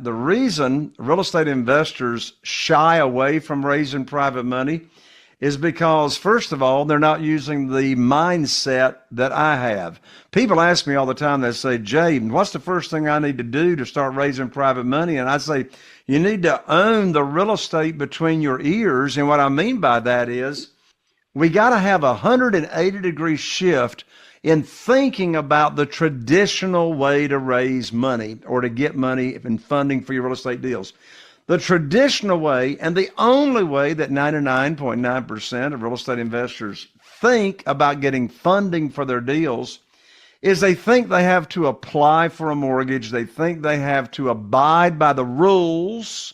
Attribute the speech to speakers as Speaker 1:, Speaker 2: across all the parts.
Speaker 1: that, the reason real estate investors shy away from raising private money is because, first of all, they're not using the mindset that I have. People ask me all the time, they say, Jay, what's the first thing I need to do to start raising private money? And I say, you need to own the real estate between your ears. And what I mean by that is we got to have a 180-degree shift in thinking about the traditional way to raise money or to get money and funding for your real estate deals. The traditional way, and the only way that 99.9% of real estate investors think about getting funding for their deals, is they think they have to apply for a mortgage. They think they have to abide by the rules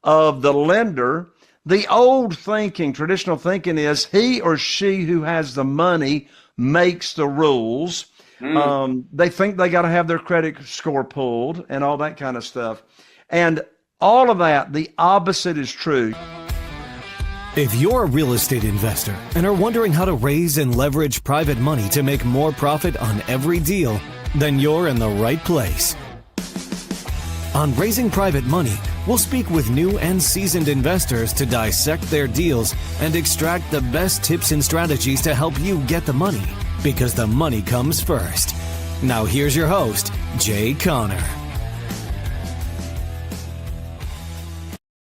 Speaker 1: of the lender. The old thinking, traditional thinking is he or she who has the money makes the rules. They think they got to have their credit score pulled and all that kind of stuff. And all of that, the opposite is true.
Speaker 2: If you're a real estate investor and are wondering how to raise and leverage private money to make more profit on every deal, then you're in the right place. On Raising Private Money, we'll speak with new and seasoned investors to dissect their deals and extract the best tips and strategies to help you get the money, because the money comes first. Now here's your host, Jay Conner.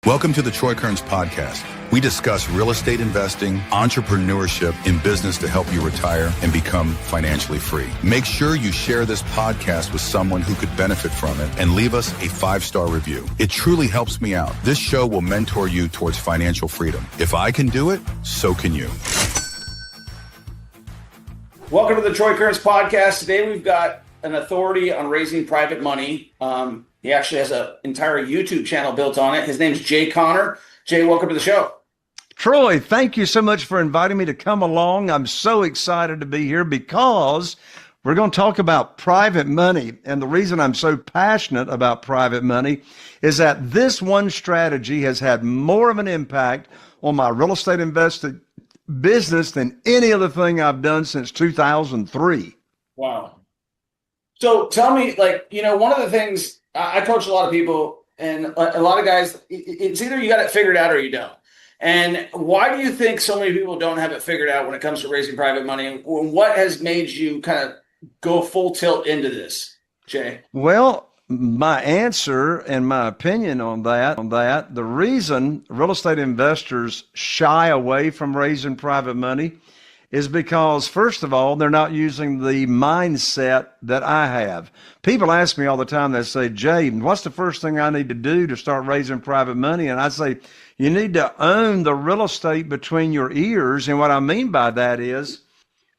Speaker 3: Welcome to the Troy Kearns podcast. We discuss real estate investing, entrepreneurship, in business to help you retire and become financially free. Make sure you share this podcast with someone who could benefit from it and leave us a 5-star review. It truly helps me out. This show will mentor you towards financial freedom. If I can do it, so can you.
Speaker 4: Welcome to the Troy Kearns podcast. Today we've got an authority on raising private money. He actually has an entire YouTube channel built on it. His name's Jay Conner. Jay, welcome to the show.
Speaker 1: Troy, thank you so much for inviting me to come along. I'm so excited to be here because we're going to talk about private money. And the reason I'm so passionate about private money is that this one strategy has had more of an impact on my real estate invested business than any other thing I've done since 2003.
Speaker 4: Wow. So tell me, one of the things I coach a lot of people, and a lot of guys, it's either you got it figured out or you don't. And why do you think so many people don't have it figured out when it comes to raising private money? What has made you kind of go full tilt into this, Jay?
Speaker 1: Well, my answer and my opinion on that, the reason real estate investors shy away from raising private money is because, first of all, they're not using the mindset that I have. People ask me all the time, they say, Jay, what's the first thing I need to do to start raising private money? And I say, you need to own the real estate between your ears. And what I mean by that is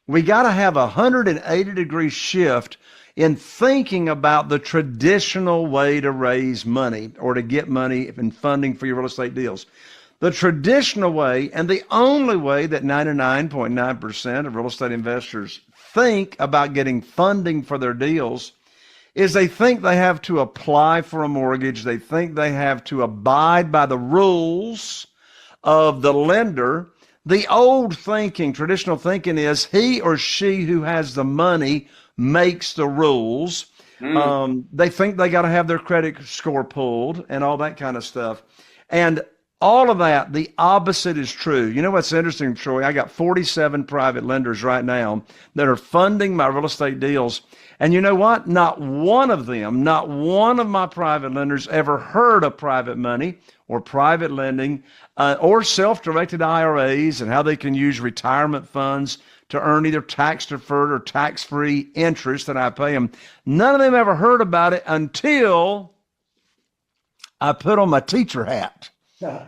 Speaker 1: we got to have a 180-degree shift in thinking about the traditional way to raise money or to get money and funding for your real estate deals. The traditional way, and the only way that 99.9% of real estate investors think about getting funding for their deals, is they think they have to apply for a mortgage. They think they have to abide by the rules of the lender. The old thinking, traditional thinking is he or she who has the money makes the rules. They think they got to have their credit score pulled and all that kind of stuff. And all of that, the opposite is true. You know what's interesting, Troy? I got 47 private lenders right now that are funding my real estate deals. And you know what? Not one of my private lenders ever heard of private money or private lending or self-directed IRAs and how they can use retirement funds to earn either tax-deferred or tax-free interest that I pay them. None of them ever heard about it until I put on my teacher hat.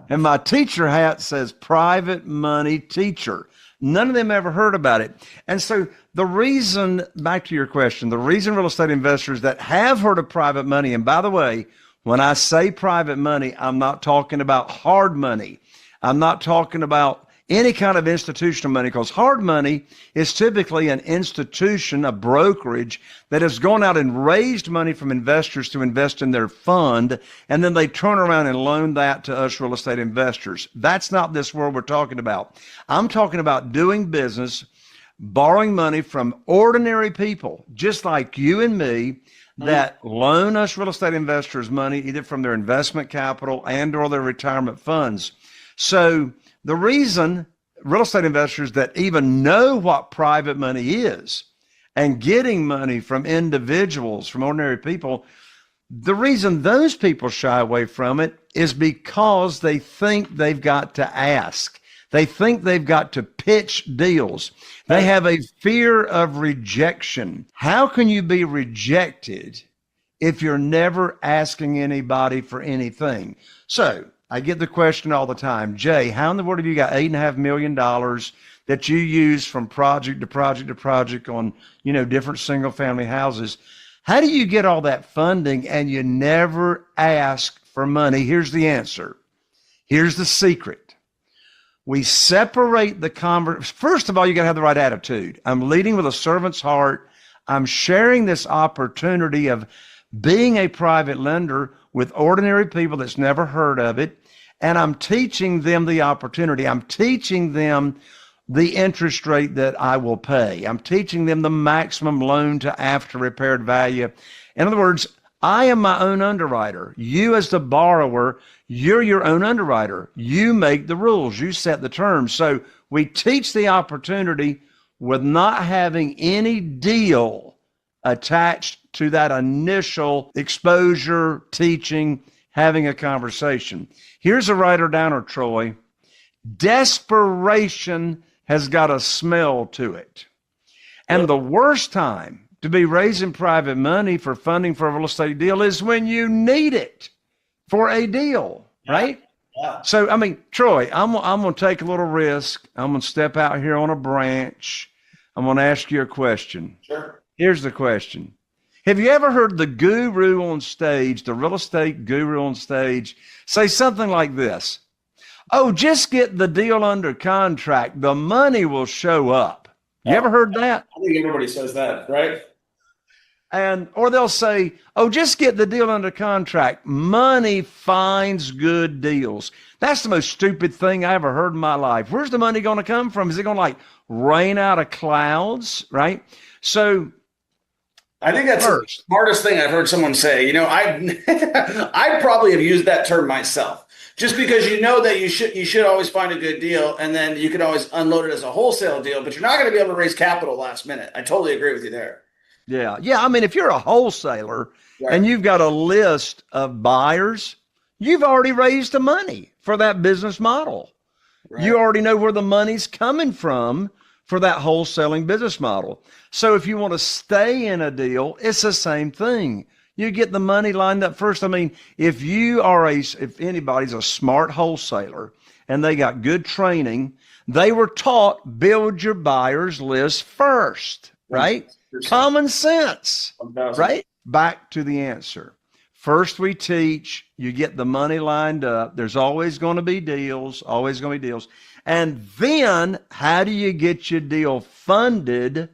Speaker 1: And my teacher hat says private money teacher. None of them ever heard about it. And so the reason, back to your question, the reason real estate investors that have heard of private money, and by the way, when I say private money, I'm not talking about hard money. I'm not talking about any kind of institutional money, because hard money is typically an institution, a brokerage that has gone out and raised money from investors to invest in their fund, and then they turn around and loan that to us real estate investors. That's not this world we're talking about. I'm talking about doing business, borrowing money from ordinary people, just like you and me, that loan us real estate investors money either from their investment capital and or their retirement funds. So the reason real estate investors that even know what private money is and getting money from individuals, from ordinary people, the reason those people shy away from it is because they think they've got to ask. They think they've got to pitch deals. They have a fear of rejection. How can you be rejected if you're never asking anybody for anything? So I get the question all the time, Jay, how in the world have you got $8.5 million that you use from project to project to project on, different single family houses? How do you get all that funding and you never ask for money? Here's the answer. Here's the secret. We separate the conversation. First of all, you got to have the right attitude. I'm leading with a servant's heart. I'm sharing this opportunity of being a private lender with ordinary people that's never heard of it. And I'm teaching them the opportunity. I'm teaching them the interest rate that I will pay. I'm teaching them the maximum loan to after repaired value. In other words, I am my own underwriter. You as the borrower, you're your own underwriter. You make the rules. You set the terms. So we teach the opportunity with not having any deal attached to that initial exposure, teaching, having a conversation. Here's a writer-downer, Troy. Desperation has got a smell to it. And the worst time to be raising private money for funding for a real estate deal is when you need it for a deal, right? Yeah. So, Troy, I'm going to take a little risk. I'm going to step out here on a branch. I'm going to ask you a question.
Speaker 4: Sure.
Speaker 1: Here's the question. Have you ever heard the guru on stage, the real estate guru on stage, say something like this? Oh, just get the deal under contract. The money will show up. You ever heard that?
Speaker 4: I think everybody says that, right?
Speaker 1: Or they'll say, oh, just get the deal under contract. Money finds good deals. That's the most stupid thing I ever heard in my life. Where's the money going to come from? Is it going to rain out of clouds, right? So
Speaker 4: I think that's the smartest thing I've heard someone say. I probably have used that term myself. Just because that you should always find a good deal, and then you can always unload it as a wholesale deal, but you're not going to be able to raise capital last minute. I totally agree with you there.
Speaker 1: Yeah. If you're a wholesaler and you've got a list of buyers, you've already raised the money for that business model. Right. You already know where the money's coming from for that wholesaling business model. So if you want to stay in a deal, it's the same thing. You get the money lined up first. If anybody's a smart wholesaler and they got good training, they were taught build your buyer's list first, right? 100%. Common sense, 1,000. Right? Back to the answer. First we teach, you get the money lined up. There's always going to be deals, always going to be deals. And then how do you get your deal funded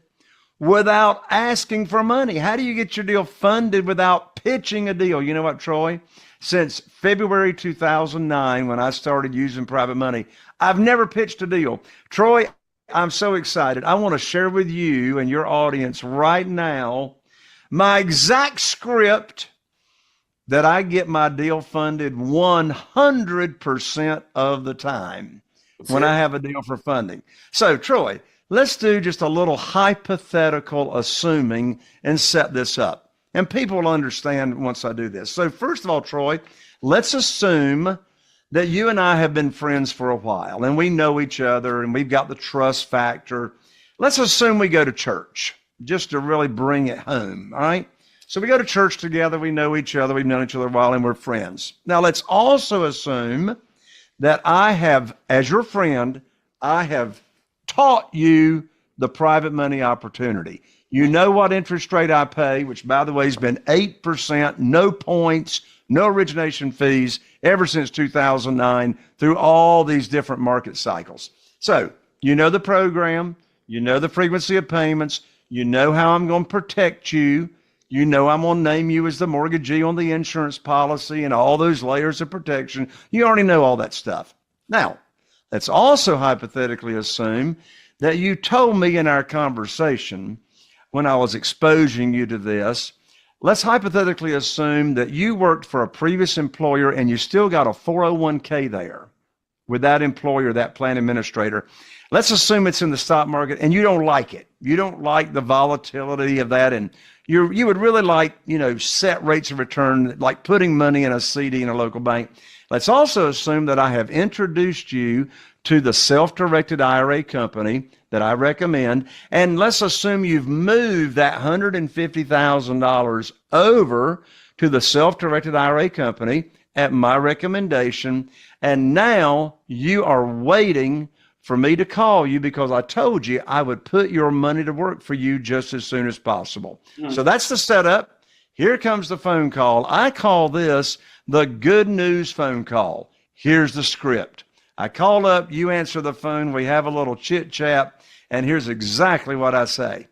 Speaker 1: without asking for money? How do you get your deal funded without pitching a deal? You know what, Troy? Since February 2009, when I started using private money, I've never pitched a deal. Troy, I'm so excited. I want to share with you and your audience right now my exact script that I get my deal funded 100% of the time when I have a deal for funding. So, Troy, let's do just a little hypothetical assuming and set this up. And people will understand once I do this. So first of all, Troy, let's assume that you and I have been friends for a while and we know each other and we've got the trust factor. Let's assume we go to church just to really bring it home, all right? So we go to church together, we know each other, we've known each other a while, and we're friends. Now let's also assume that I have, as your friend, I have taught you the private money opportunity. You know what interest rate I pay, which by the way has been 8%, no points, no origination fees ever since 2009 through all these different market cycles. So you know the program, you know the frequency of payments, you know how I'm going to protect you, you know I'm going to name you as the mortgagee on the insurance policy and all those layers of protection. You already know all that stuff. Now, let's also hypothetically assume that you told me in our conversation when I was exposing you to this, Let's hypothetically assume that you worked for a previous employer and you still got a 401k there with that employer, that plan administrator. Let's assume it's in the stock market and you don't like it. You don't like the volatility of that, and you would really like, set rates of return, like putting money in a CD in a local bank. Let's also assume that I have introduced you to the self-directed IRA company that I recommend, and let's assume you've moved that $150,000 over to the self-directed IRA company at my recommendation, and now you are waiting for me to call you because I told you I would put your money to work for you just as soon as possible. So that's the setup. Here comes the phone call. I call this the good news phone call. Here's the script. I call up, you answer the phone, we have a little chit chat, and here's exactly what I say.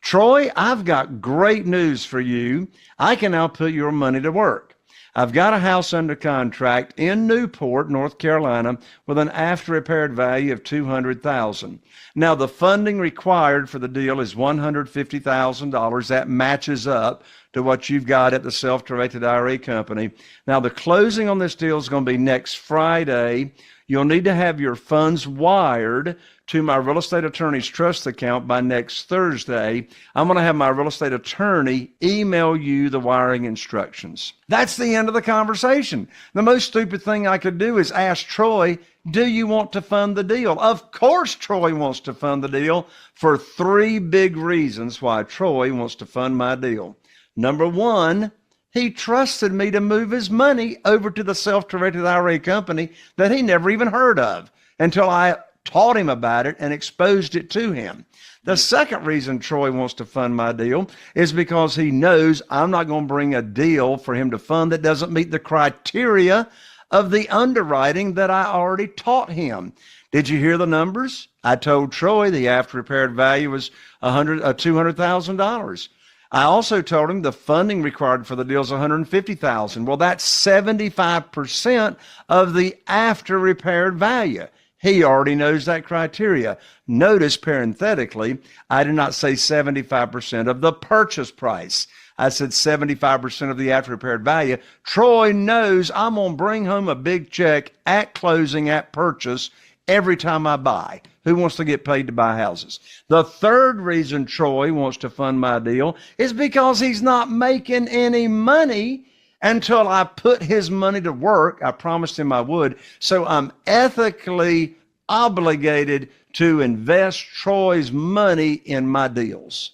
Speaker 1: Troy, I've got great news for you. I can now put your money to work. I've got a house under contract in Newport, North Carolina, with an after repaired value of $200,000. Now, the funding required for the deal is $150,000. That matches up to what you've got at the self-directed IRA company. Now, the closing on this deal is going to be next Friday. You'll need to have your funds wired to my real estate attorney's trust account by next Thursday. I'm going to have my real estate attorney email you the wiring instructions. That's the end of the conversation. The most stupid thing I could do is ask Troy, do you want to fund the deal? Of course Troy wants to fund the deal for 3 big reasons why Troy wants to fund my deal. Number one, he trusted me to move his money over to the self-directed IRA company that he never even heard of until I taught him about it and exposed it to him. The second reason Troy wants to fund my deal is because he knows I'm not going to bring a deal for him to fund that doesn't meet the criteria of the underwriting that I already taught him. Did you hear the numbers? I told Troy the after repaired value was $200,000. I also told him the funding required for the deal is $150,000. Well, that's 75% of the after repaired value. He already knows that criteria. Notice parenthetically, I did not say 75% of the purchase price. I said 75% of the after repaired value. Troy knows I'm going to bring home a big check at closing, at purchase, every time I buy. Who wants to get paid to buy houses? The third reason Troy wants to fund my deal is because he's not making any money until I put his money to work. I promised him I would. So I'm ethically obligated to invest Troy's money in my deals.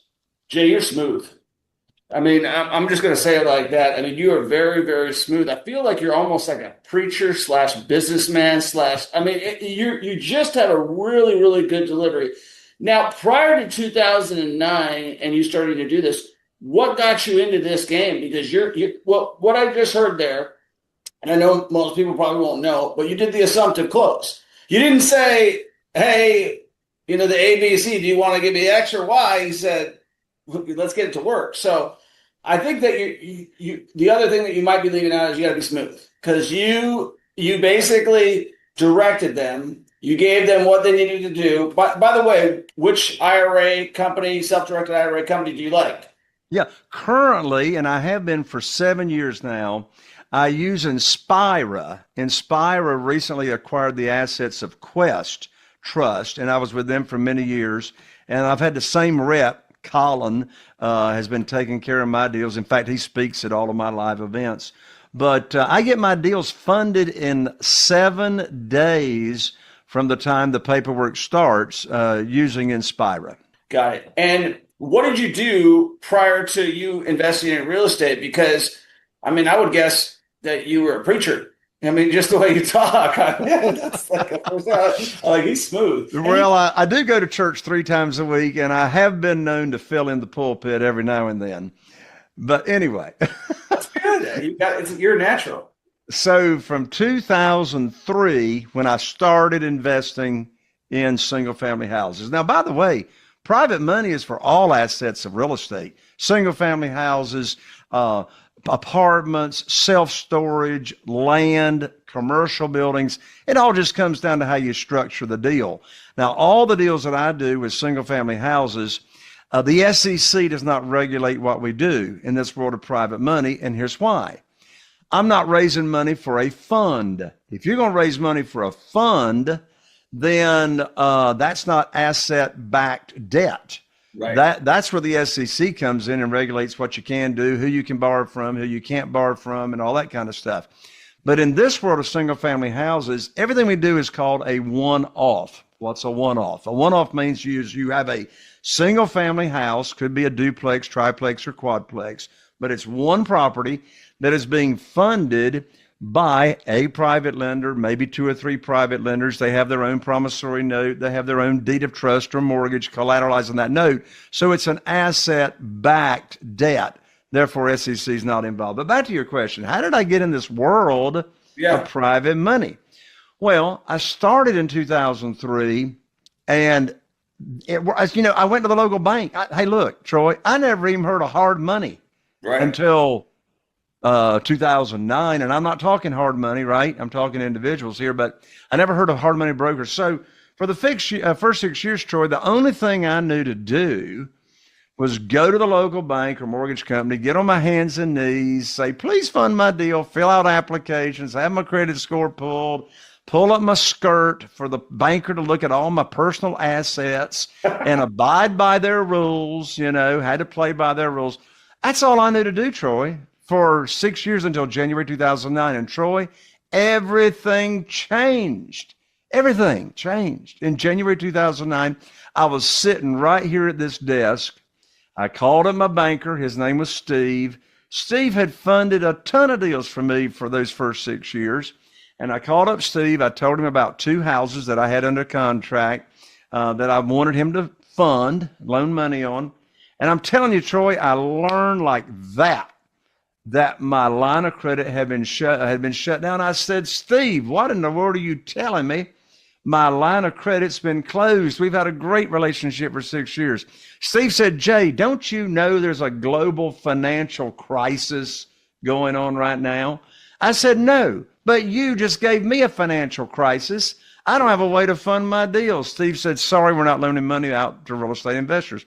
Speaker 4: Jay, you're smooth. I mean, I'm just going to say it like that. I mean, you are very, very smooth. I feel like you're almost like a preacher slash businessman slash, I mean, you just have a really, really good delivery. Now, prior to 2009 and you starting to do this, what got you into this game? Because what I just heard there, and I know most people probably won't know, but you did the assumptive close. You didn't say, hey, the ABC, do you want to give me X or Y? You said, let's get it to work. So I think that you the other thing that you might be leaving out is you got to be smooth, because you basically directed them. You gave them what they needed to do. By the way, which IRA company, self-directed IRA company, do you like?
Speaker 1: Yeah, currently, and I have been for 7 years now, I use Inspira. Inspira recently acquired the assets of Quest Trust, and I was with them for many years. And I've had the same rep, Colin, has been taking care of my deals. In fact, he speaks at all of my live events. But I get my deals funded in 7 days from the time the paperwork starts using Inspira.
Speaker 4: Got it. And what did you do prior to you investing in real estate? Because, I mean, I would guess that you were a preacher. I mean, just the way you talk. That's like he's smooth.
Speaker 1: Well, I do go to church 3 times a week, and I have been known to fill in the pulpit every now and then. But anyway.
Speaker 4: That's good. You're natural.
Speaker 1: So from 2003, when I started investing in single-family houses. Now, by the way, private money is for all assets of real estate. Single-family houses, apartments, self-storage, land, commercial buildings. It all just comes down to how you structure the deal. Now, all the deals that I do with single-family houses, The SEC does not regulate what we do in this world of private money, and here's why. I'm not raising money for a fund. If you're going to raise money for a fund, then that's not asset-backed debt.
Speaker 4: Right.
Speaker 1: That's where the SEC comes in and regulates what you can do, who you can borrow from, who you can't borrow from, and all that kind of stuff. But in this world of single-family houses, everything we do is called a one-off. What's a one-off? A one-off means you have a single-family house, could be a duplex, triplex, or quadplex, but it's one property that is being funded by a private lender, maybe 2 or 3 private lenders. They have their own promissory note. They have their own deed of trust or mortgage collateralizing that note. So it's an asset-backed debt. Therefore, SEC is not involved. But back to your question, how did I get in this world of private money? Well, I started in 2003, and I went to the local bank. Hey, look, Troy, I never even heard of hard money until 2009, and I'm not talking hard money, right? I'm talking individuals here, but I never heard of hard money brokers. So for the first 6 years, Troy, the only thing I knew to do was go to the local bank or mortgage company, get on my hands and knees, say, please fund my deal, fill out applications, have my credit score pulled, pull up my skirt for the banker to look at all my personal assets and abide by their rules, had to play by their rules. That's all I knew to do, Troy, for 6 years until January 2009. And Troy, everything changed. Everything changed. In January 2009, I was sitting right here at this desk. I called up my banker. His name was Steve. Steve had funded a ton of deals for me for those first 6 years. And I called up Steve. I told him about 2 houses that I had under contract that I wanted him to fund, loan money on. And I'm telling you, Troy, I learned like that my line of credit had been shut down. I said, Steve, what in the world are you telling me? My line of credit's been closed. We've had a great relationship for 6 years. Steve said, Jay, don't you know there's a global financial crisis going on right now? I said, no, but you just gave me a financial crisis. I don't have a way to fund my deals. Steve said, sorry, we're not loaning money out to real estate investors.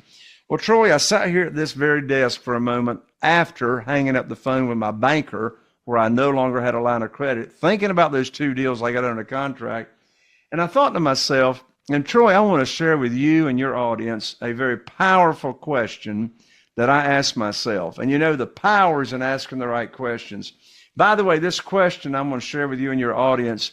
Speaker 1: Well, Troy, I sat here at this very desk for a moment after hanging up the phone with my banker, where I no longer had a line of credit, thinking about those 2 deals I got under contract. And I thought to myself, and Troy, I want to share with you and your audience a very powerful question that I asked myself. And the power is in asking the right questions. By the way, this question I'm going to share with you and your audience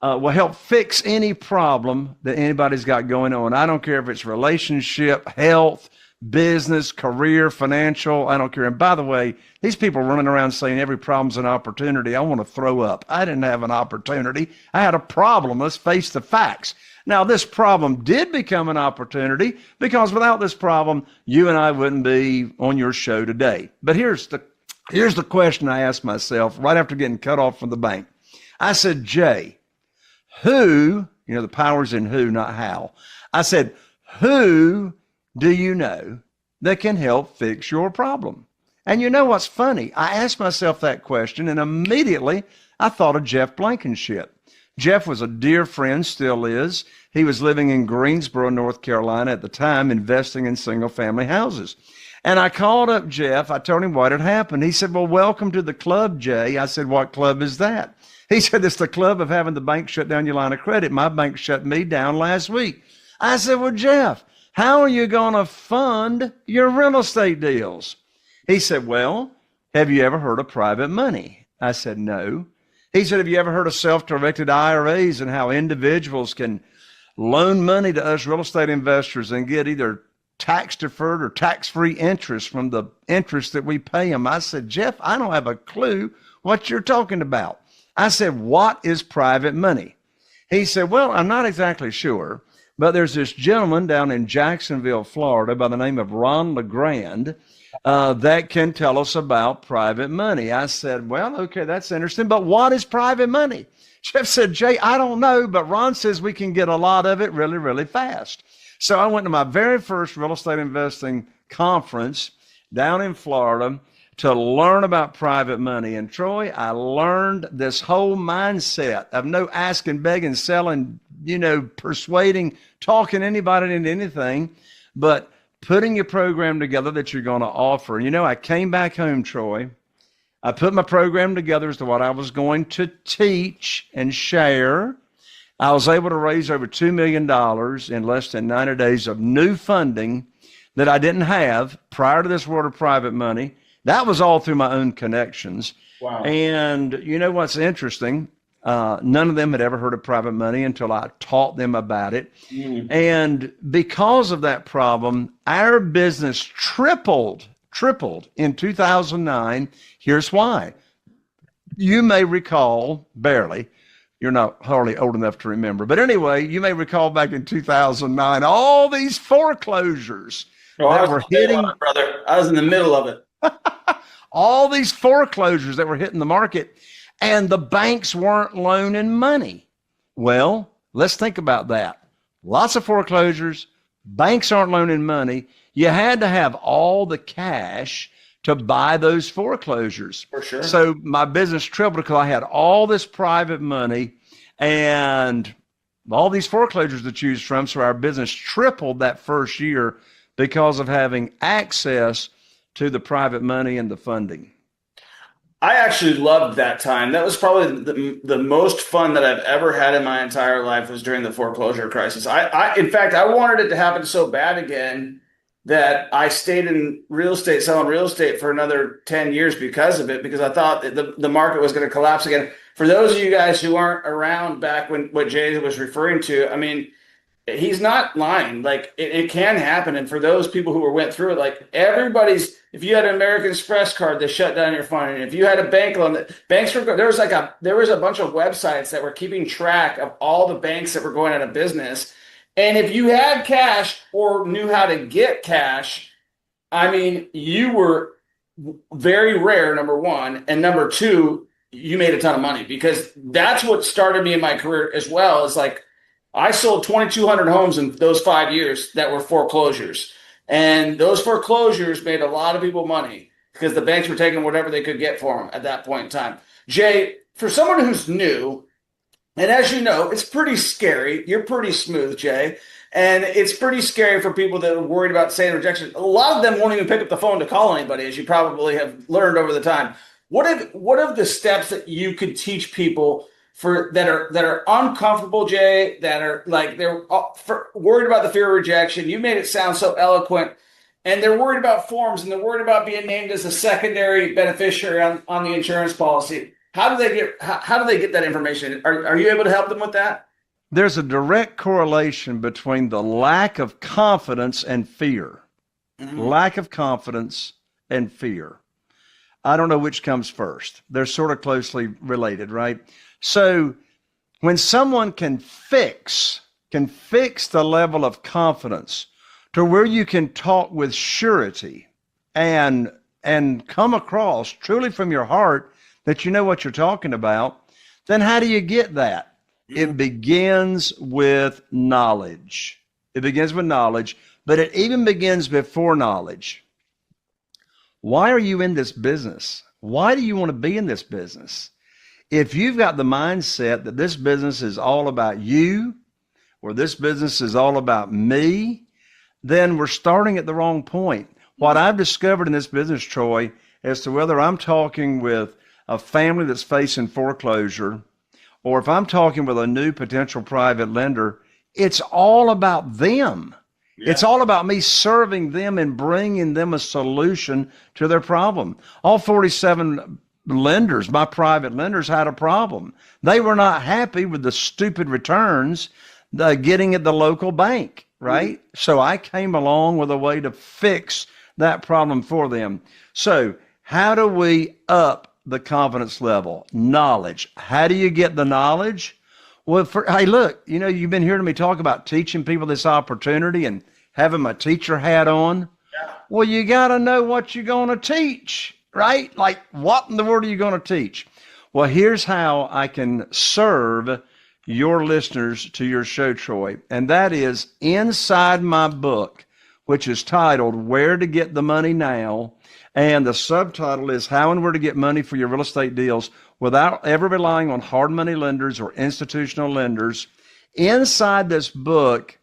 Speaker 1: will help fix any problem that anybody's got going on. I don't care if it's relationship, health, business, career, financial, I don't care. And by the way, these people running around saying every problem's an opportunity, I want to throw up. I didn't have an opportunity. I had a problem. Let's face the facts. Now, this problem did become an opportunity because without this problem, you and I wouldn't be on your show today. But here's the question I asked myself right after getting cut off from the bank. I said, Jay, who, the power's in who, not how. I said, who do you know that can help fix your problem? And you know what's funny? I asked myself that question, and immediately I thought of Jeff Blankenship. Jeff was a dear friend, still is. He was living in Greensboro, North Carolina at the time, investing in single-family houses. And I called up Jeff. I told him what had happened. He said, well, welcome to the club, Jay. I said, what club is that? He said, it's the club of having the bank shut down your line of credit. My bank shut me down last week. I said, well, Jeff, how are you going to fund your real estate deals? He said, well, have you ever heard of private money? I said, no. He said, have you ever heard of self-directed IRAs and how individuals can loan money to us real estate investors and get either tax-deferred or tax-free interest from the interest that we pay them? I said, Jeff, I don't have a clue what you're talking about. I said, what is private money? He said, well, I'm not exactly sure, but there's this gentleman down in Jacksonville, Florida, by the name of Ron LeGrand, that can tell us about private money. I said, well, okay, that's interesting, but what is private money? Jeff said, Jay, I don't know, but Ron says we can get a lot of it really, really fast. So I went to my very first real estate investing conference down in Florida to learn about private money. And Troy, I learned this whole mindset of no asking, begging, selling, persuading, talking anybody into anything, but putting your program together that you're going to offer. You know, I came back home, Troy. I put my program together as to what I was going to teach and share. I was able to raise over $2 million in less than 90 days of new funding that I didn't have prior to this world of private money. That was all through my own connections.
Speaker 4: Wow.
Speaker 1: And you know what's interesting? None of them had ever heard of private money until I taught them about it. And because of that problem, our business tripled in 2009. Here's why. You may recall, barely, you're not hardly old enough to remember, but anyway, you may recall back in 2009, all these foreclosures that were hitting.
Speaker 4: Brother, I was in the middle of it.
Speaker 1: All these foreclosures that were hitting the market, and the banks weren't loaning money. Well, let's think about that. Lots of foreclosures, banks aren't loaning money. You had to have all the cash to buy those foreclosures.
Speaker 4: For sure.
Speaker 1: So my business tripled because I had all this private money and all these foreclosures to choose from. So our business tripled that first year because of having access to the private money and the funding.
Speaker 4: I actually loved that time. That was probably the most fun that I've ever had in my entire life, was during the foreclosure crisis. In fact, I wanted it to happen so bad again that I stayed in real estate, selling real estate for another 10 years because of it, because I thought that the market was going to collapse again. For those of you guys who aren't around back when what Jay was referring to, I mean, he's not lying. Like, it can happen. And for those people who went through it, like, if you had an American Express card, they shut down your phone. And if you had a bank loan, there was a bunch of websites that were keeping track of all the banks that were going out of business. And if you had cash or knew how to get cash, I mean, you were very rare, number one. And number two, you made a ton of money, because that's what started me in my career as well. Is like, I sold 2,200 homes in those 5 years that were foreclosures. And those foreclosures made a lot of people money because the banks were taking whatever they could get for them at that point in time. Jay, for someone who's new, and as you know, it's pretty scary. You're pretty smooth, Jay. And it's pretty scary for people that are worried about saying rejection. A lot of them won't even pick up the phone to call anybody, as you probably have learned over the time. What are the steps that you could teach people that are uncomfortable, Jay, that are like, they're worried about the fear of rejection? You made it sound so eloquent. And they're worried about forms, and they're worried about being named as a secondary beneficiary on the insurance policy. How do they get that information? Are you able to help them with that?
Speaker 1: There's a direct correlation between the lack of confidence and fear. Mm-hmm. Lack of confidence and fear. I don't know which comes first. They're sort of closely related, right? So when someone can fix the level of confidence to where you can talk with surety and come across truly from your heart that you know what you're talking about, then how do you get that? It begins with knowledge. It begins with knowledge, but it even begins before knowledge. Why are you in this business? Why do you want to be in this business? If you've got the mindset that this business is all about you, or this business is all about me, then we're starting at the wrong point. What I've discovered in this business, Troy, as to whether I'm talking with a family that's facing foreclosure, or if I'm talking with a new potential private lender, it's all about them. Yeah. It's all about me serving them and bringing them a solution to their problem. All 47 lenders, my private lenders, had a problem. They were not happy with the stupid returns getting at the local bank, right? Mm-hmm. So I came along with a way to fix that problem for them. So how do we up the confidence level? Knowledge. How do you get the knowledge? Well, hey, look, you've been hearing me talk about teaching people this opportunity and having my teacher hat on. Yeah. Well, you got to know what you're going to teach, right? Like, what in the world are you going to teach? Well, here's how I can serve your listeners to your show, Troy. And that is inside my book, which is titled Where to Get the Money Now. And the subtitle is How and Where to Get Money for Your Real Estate Deals Without Ever Relying on Hard Money Lenders or Institutional Lenders. Inside this book,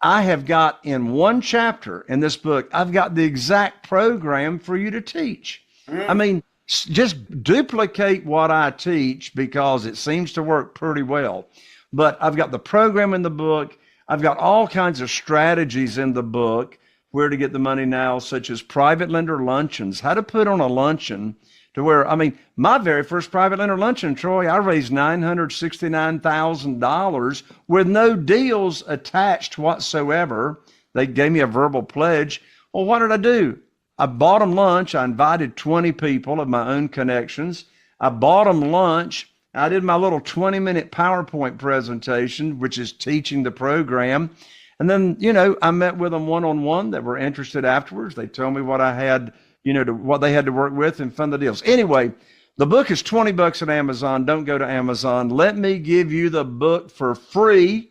Speaker 1: I have got in one chapter in this book, I've got the exact program for you to teach. I mean, just duplicate what I teach because it seems to work pretty well. But I've got the program in the book. I've got all kinds of strategies in the book, where to get the money now, such as private lender luncheons, how to put on a luncheon to where, I mean, my very first private lender luncheon, Troy, I raised $969,000 with no deals attached whatsoever. They gave me a verbal pledge. Well, what did I do? I bought them lunch. I invited 20 people of my own connections. I bought them lunch. I did my little 20-minute PowerPoint presentation, which is teaching the program. And then, I met with them one-on-one that were interested afterwards. They told me what I had, what they had to work with and fund the deals. Anyway, the book is $20 at Amazon. Don't go to Amazon. Let me give you the book for free.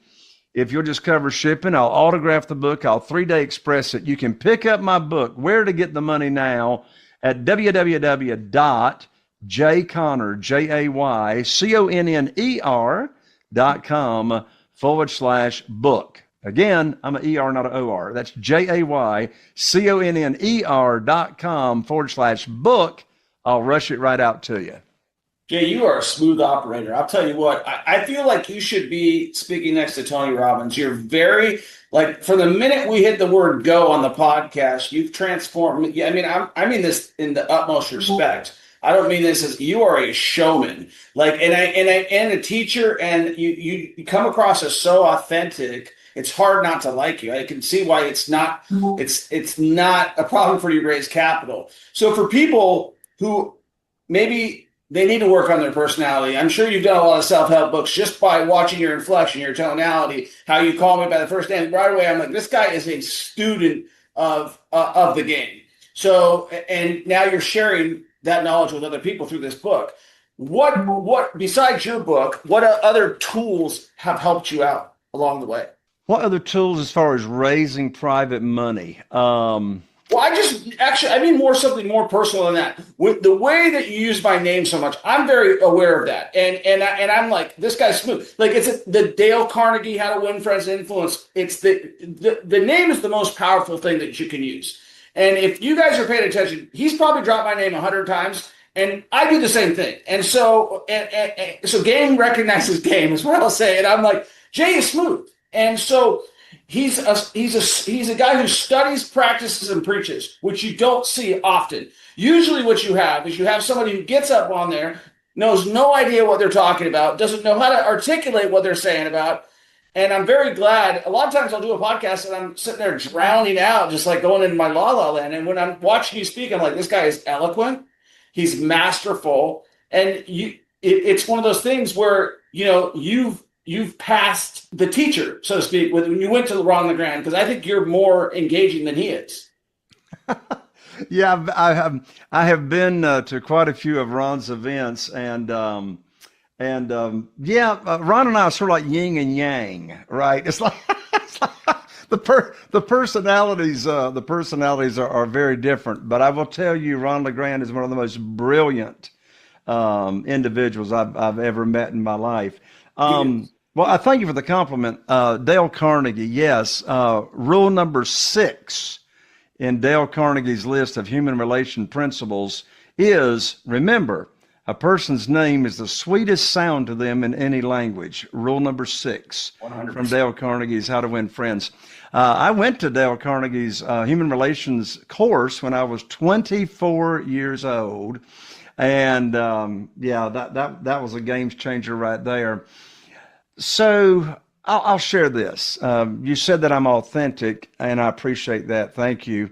Speaker 1: If you'll just cover shipping, I'll autograph the book. I'll 3-day express it. You can pick up my book, Where to Get the Money Now, at jayconner.com/book. Again, I'm an ER, not an OR. That's jayconner.com/book. I'll rush it right out to you.
Speaker 4: Jay, you are a smooth operator. I'll tell you what, I feel like you should be speaking next to Tony Robbins. You're very, from the minute we hit the word go on the podcast, you've transformed. I mean this in the utmost respect. I don't mean this as you are a showman, and a teacher, and you come across as so authentic. It's hard not to like you. I can see why it's not a problem for you to raise capital. So for people who maybe they need to work on their personality, I'm sure you've done a lot of self-help books just by watching your inflection, your tonality, how you call me by the first name. Right away, I'm like, this guy is a student of the game. So, and now you're sharing that knowledge with other people through this book. What besides your book, what other tools have helped you out along the way?
Speaker 1: What other tools as far as raising private money?
Speaker 4: Well, I mean something more personal than that. With the way that you use my name so much, I'm very aware of that. And I'm like, this guy's smooth. It's the Dale Carnegie, How to Win Friends and Influence. It's the name is the most powerful thing that you can use. And if you guys are paying attention, he's probably dropped my name 100 times. And I do the same thing. And so, so game recognizes game is what I'll say. And I'm like, Jay is smooth. And so he's a guy who studies, practices, and preaches, which you don't see often. Usually what you have is somebody who gets up on there, knows no idea what they're talking about, doesn't know how to articulate what they're saying about. And I'm very glad. A lot of times I'll do a podcast and I'm sitting there drowning out, just like going in my la land. And when I'm watching you speak, I'm like, this guy is eloquent. He's masterful. And it's one of those things where, you've passed the teacher, so to speak, when you went to Ron LeGrand, because I think you're more engaging than he is.
Speaker 1: Yeah, I have been to quite a few of Ron's events, and Ron and I are sort of like yin and yang, right? It's like the personalities are very different. But I will tell you, Ron LeGrand is one of the most brilliant individuals I've ever met in my life. Well, I thank you for the compliment. Dale Carnegie, yes. Rule number 6 in Dale Carnegie's list of human relation principles is, remember, a person's name is the sweetest sound to them in any language. Rule number 6 100%. From Dale Carnegie's How to Win Friends. I went to Dale Carnegie's human relations course when I was 24 years old. And that was a game changer right there. So I'll share this. You said that I'm authentic, and I appreciate that. Thank you.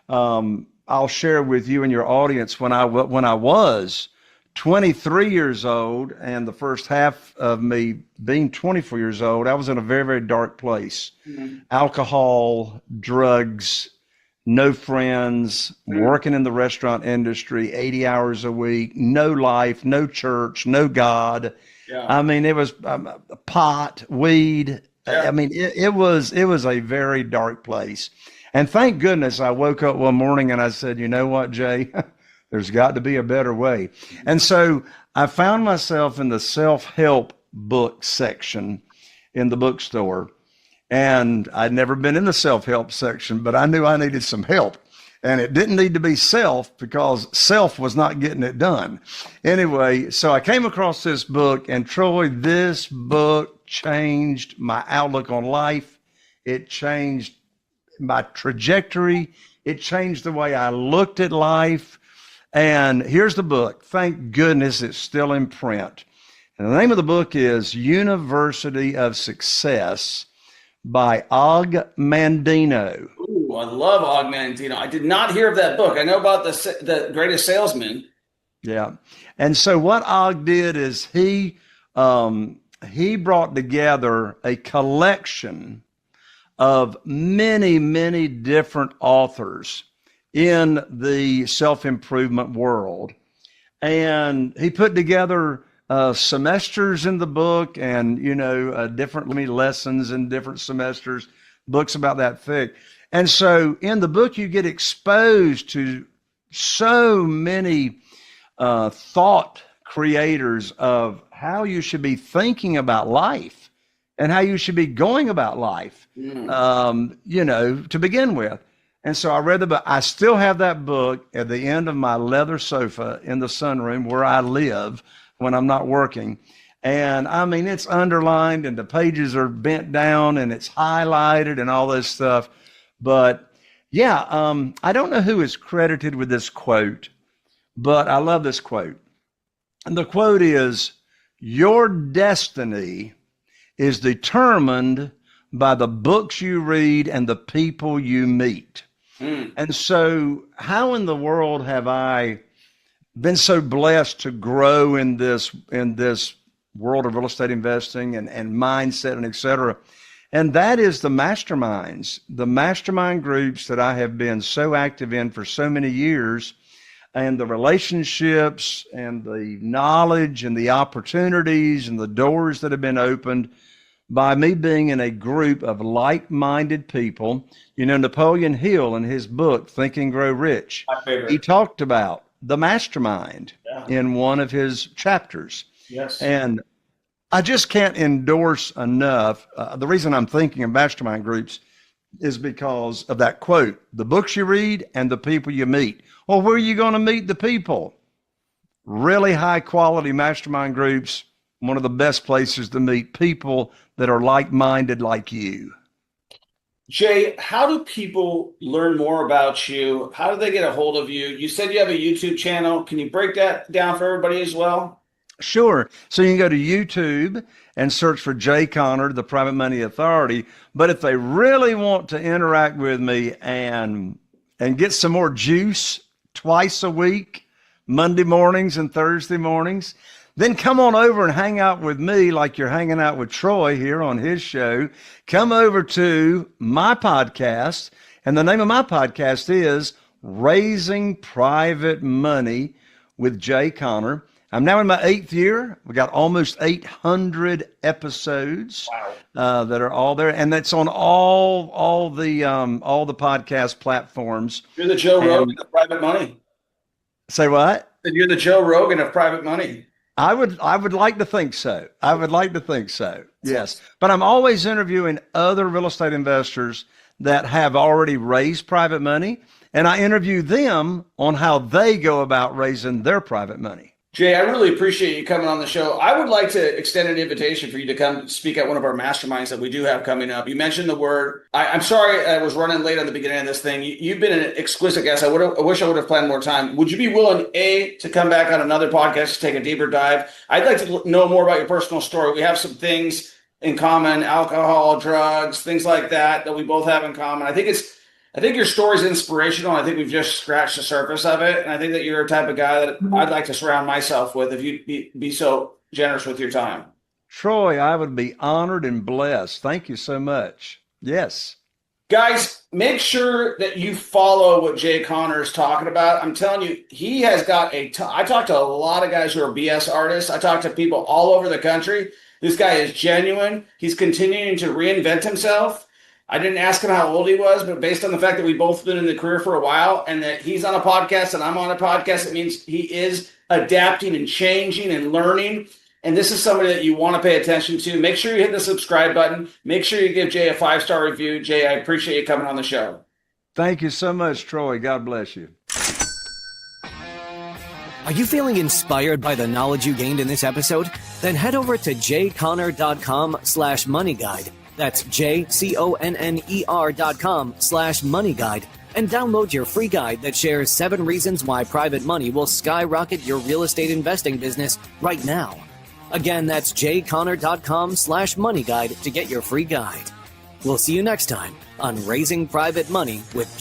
Speaker 1: I'll share with you and your audience when I was 23 years old, and the first half of me being 24 years old, I was in a very, very dark place. Mm-hmm. Alcohol, drugs, no friends, working in the restaurant industry, 80 hours a week, no life, no church, no God. Yeah. I mean, it was pot, weed. Yeah. I mean, it was a very dark place. And thank goodness I woke up one morning and I said, you know what, Jay, there's got to be a better way. And so I found myself in the self-help book section in the bookstore. And I'd never been in the self-help section, but I knew I needed some help. And it didn't need to be self because self was not getting it done. Anyway, so I came across this book, and Troy, this book changed my outlook on life. It changed my trajectory. It changed the way I looked at life. And here's the book. Thank goodness it's still in print. And the name of the book is University of Success by Og Mandino.
Speaker 4: Ooh, I love Og Mandino. I did not hear of that book. I know about the Greatest Salesman.
Speaker 1: Yeah. And so what Og did is he brought together a collection of many, many different authors in the self-improvement world. And he put together semesters in the book, and different lessons in different semesters, books about that thick. And so in the book you get exposed to so many thought creators of how you should be thinking about life and how you should be going about life, to begin with. And so I read the book. I still have that book at the end of my leather sofa in the sunroom where I live when I'm not working. And I mean, it's underlined and the pages are bent down and it's highlighted and all this stuff. But yeah, I don't know who is credited with this quote, but I love this quote. And the quote is, "Your destiny is determined by the books you read and the people you meet." And so how in the world have I been so blessed to grow in this world of real estate investing and mindset and et cetera? And that is the masterminds, the mastermind groups that I have been so active in for so many years, and the relationships and the knowledge and the opportunities and the doors that have been opened by me being in a group of like-minded people. Napoleon Hill, in his book, Think and Grow Rich, he talked about the mastermind in one of his chapters.
Speaker 4: Yes.
Speaker 1: And I just can't endorse enough. The reason I'm thinking of mastermind groups is because of that quote, the books you read and the people you meet. Well, where are you going to meet the people? Really high quality mastermind groups, one of the best places to meet people that are like-minded like you.
Speaker 4: Jay, how do people learn more about you? How do they get a hold of you? You said you have a YouTube channel. Can you break that down for everybody as well?
Speaker 1: Sure. So you can go to YouTube and search for Jay Conner, the Private Money Authority. But if they really want to interact with me and get some more juice twice a week, Monday mornings and Thursday mornings, then come on over and hang out with me like you're hanging out with Troy here on his show. Come over to my podcast. And the name of my podcast is Raising Private Money with Jay Conner. I'm now in my 8th year. We got almost 800 episodes that are all there, and that's on all the podcast platforms.
Speaker 4: You're the Joe Rogan of private money.
Speaker 1: Say what?
Speaker 4: You're the Joe Rogan of private money.
Speaker 1: I would like to think so. I would like to think so. Yes. But I'm always interviewing other real estate investors that have already raised private money, and I interview them on how they go about raising their private money.
Speaker 4: Jay, I really appreciate you coming on the show. I would like to extend an invitation for you to come speak at one of our masterminds that we do have coming up. You mentioned the word. I'm sorry I was running late on the beginning of this thing. You've been an exquisite guest. I wish I would have planned more time. Would you be willing, to come back on another podcast to take a deeper dive? I'd like to know more about your personal story. We have some things in common, alcohol, drugs, things like that we both have in common. I think your story is inspirational. I think we've just scratched the surface of it. And I think that you're a type of guy that I'd like to surround myself with if you'd be so generous with your time.
Speaker 1: Troy, I would be honored and blessed. Thank you so much. Yes.
Speaker 4: Guys, make sure that you follow what Jay Conner is talking about. I'm telling you, he has got I talk to a lot of guys who are BS artists. I talk to people all over the country. This guy is genuine. He's continuing to reinvent himself. I didn't ask him how old he was, but based on the fact that we've both been in the career for a while and that he's on a podcast and I'm on a podcast, it means he is adapting and changing and learning. and this is somebody that you want to pay attention to, make sure you hit the subscribe button. Make sure you give Jay a 5-star review. Jay, I appreciate you coming on the show.
Speaker 1: Thank you so much, Troy. God bless you.
Speaker 2: Are you feeling inspired by the knowledge you gained in this episode? Then head over to jayconner.com/moneyguide. That's jayconner.com/moneyguide and download your free guide that shares 7 reasons why private money will skyrocket your real estate investing business right now. Again, that's jayconner.com/moneyguide to get your free guide. We'll see you next time on Raising Private Money with